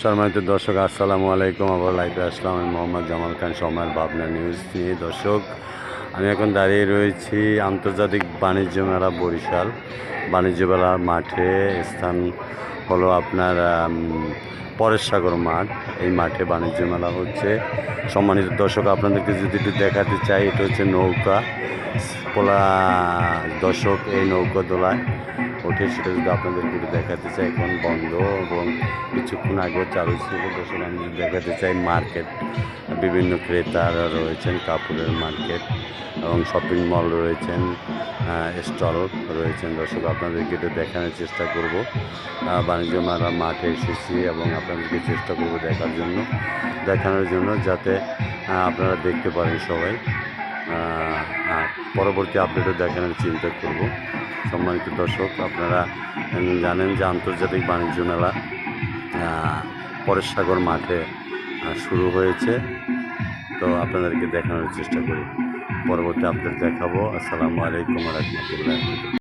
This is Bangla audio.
সম্মানিত দর্শক, আসসালামু আলাইকুম। আবার লাইভে আসলাম। আমি মোহাম্মদ জামাল খান, সময়ের পাবনা নিউজ নিয়ে। দর্শক, আমি এখন দাঁড়িয়ে রয়েছি আন্তর্জাতিক বাণিজ্য মেলা বরিশাল বাণিজ্য মেলার মাঠে। স্থান হলো আপনার পরেশসাগর মাঠ। এই মাঠে বাণিজ্য মেলা হচ্ছে। সম্মানিত দর্শক, আপনাদেরকে যদি একটু দেখাতে চাই, এটা হচ্ছে নৌকা পোলা। দর্শক, এই নৌকা দোলায় ওঠে, সেটা যদি আপনাদেরকে একটু দেখাতে চাই। এখন বন্ধ এবং কিছুক্ষণ আগেও চালু ছিল। দর্শক, আমি যদি দেখাতে চাই মার্কেট, বিভিন্ন ক্রেতারা রয়েছেন, কাপড়ের মার্কেট এবং শপিং মল রয়েছেন, স্টল রয়েছেন। দর্শক, আপনাদেরকে একটু দেখানোর চেষ্টা করব। বাণিজ্য মেলা মাঠে এসেছি এবং আপনাদেরকে চেষ্টা করব দেখানোর জন্য, যাতে আপনারা দেখতে পারেন সবাই। পরবর্তী আপডেটও দেখানোর চিন্তা করব। সম্মানিত দর্শক, আপনারা জানেন যে আন্তর্জাতিক বাণিজ্য মেলা পরেশসাগর মাঠে শুরু হয়েছে। তো আপনাদেরকে দেখানোর চেষ্টা করি। পরবর্তী আপডেট দেখাবো। আসসালামু আলাইকুম ওয়া রাহমাতুল্লাহ।